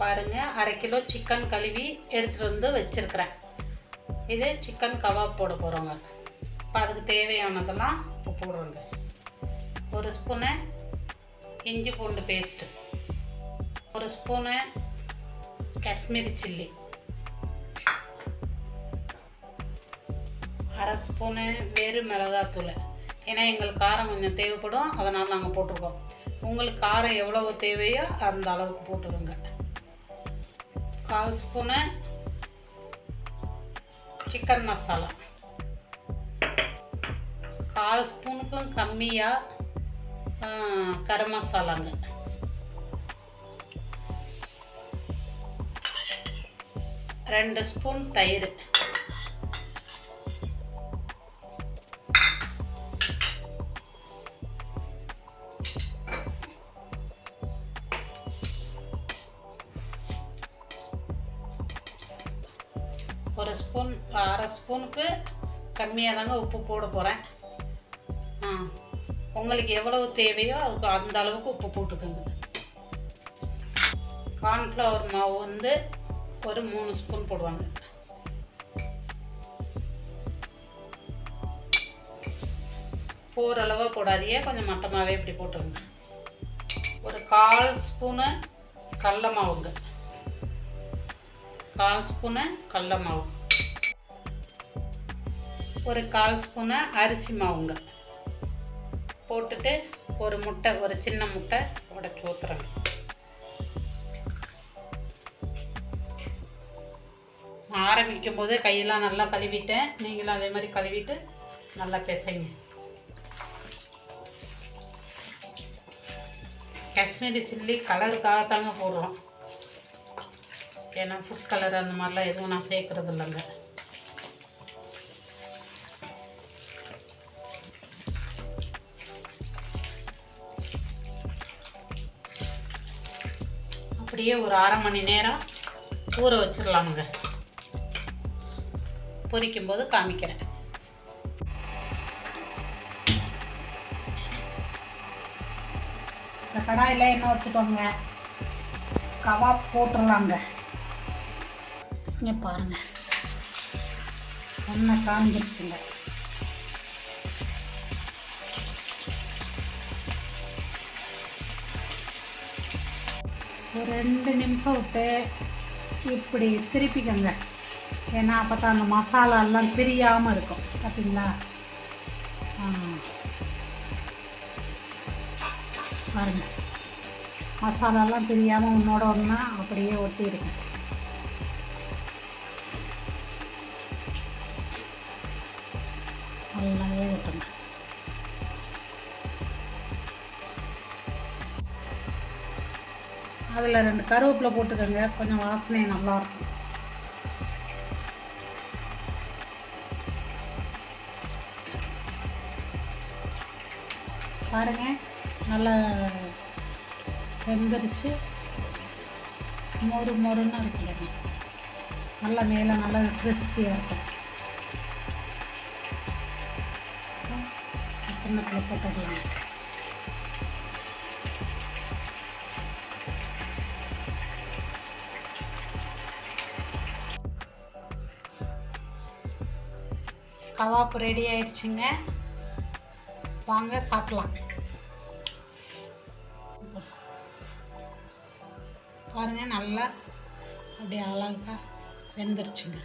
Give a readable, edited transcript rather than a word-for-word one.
பாருங்கள், 1/2 kilo chicken கழுவி எடுத்துகிட்டு வந்து வச்சுருக்கிறேன். இது சிக்கன் கபாப் போட போகிறோங்க. இப்போ அதுக்கு தேவையானதெல்லாம் இப்போ போடுறோங்க. 1 ஸ்பூனு இஞ்சி பூண்டு paste, 1 spoon Kashmiri chilli, 1/2 spoon வேறு மிளகாத்தூள். ஏன்னா எங்களுக்கு காரம் கொஞ்சம் தேவைப்படும், அதனால் நாங்கள் போட்டிருக்கோம். உங்களுக்கு காரம் எவ்வளவு தேவையோ அந்த அளவுக்கு போட்டுருங்க. 1/4 ஸ்பூனு சிக்கன் மசாலா, 1/4 ஸ்பூனுக்கும் கம்மியாக கரம் மசாலாங்க, 2 ஸ்பூன் தயிர், 1 ஸ்பூன் 1/2 ஸ்பூனுக்கு கம்மியாக தாங்க உப்பு போட போகிறேன். உங்களுக்கு எவ்வளவு தேவையோ அதுக்கு அந்த அளவுக்கு உப்பு போட்டுக்கோங்க. கார்ன்ஃப்ளவர் மாவு வந்து ஒரு 3 ஸ்பூன் போடுவாங்க. போகிற போடாதீங்க, கொஞ்சம் மட்டமாகவே இப்படி போட்டுருங்க. ஒரு 1/4 ஸ்பூனு கடல மாவுங்க, 1/4 ஸ்பூனு கடல மாவு, ஒரு 1/4 ஸ்பூனு அரிசி மாவுங்க போட்டுட்டு ஒரு முட்டை, ஒரு சின்ன முட்டை உடைச்சி ஊற்றுறேங்க. ஆரம்பிக்கும் போது கையெல்லாம் நல்லா கழுவிட்டேன், நீங்களும் அதே மாதிரி கழுவிட்டு நல்லா பிசைங்க. காஷ்மீரி சில்லி கலருக்காக தாங்க போடுறோம், ஏன்னா ஃபுட் கலர் அந்த மாதிரிலாம் எதுவும் நான் சேர்க்குறது இல்லைங்க. அப்படியே ஒரு 1/2 மணி நேரம் ஊற வச்சிடலாமுங்க. பொரிக்கும்போது காமிக்கிறேன். இந்த கடாயில் எண்ணெய் வச்சுக்கோங்க, கபாப் போட்டுடலாங்க. இங்கே பாருங்கள், எண்ணெய் காஞ்சிருச்சுங்க. ஒரு 2 நிமிஷம் விட்டு இப்படி திருப்பிக்கோங்க, ஏன்னா அப்போ தான் அந்த மசாலாலாம் பிரியாமல் இருக்கும். பார்த்தீங்களா? பாருங்கள், மசாலாலாம் பிரியாமல் ஒன்றோட ஒன்றா அப்படியே ஒட்டி இருக்கும். நல்லாவே விட்டுங்க. அதில் 2 கருவேப்பிலை போட்டுக்கோங்க, கொஞ்சம் வாசனை நல்லாயிருக்கும். பாருங்கள், நல்லா வெந்துருச்சு, மொறுன்னு இருக்குங்க. நல்லா மேலே நல்லா கிறிஸ்பியாக இருக்கும். சின்னத்தில் போட்டுக்கலாம். கபாப் ரெடி ஆயிடுச்சுங்க, வாங்க சாப்பிடலாம். பாருங்கள், நல்லா அப்படியே அழகாக வெந்துருச்சுங்க.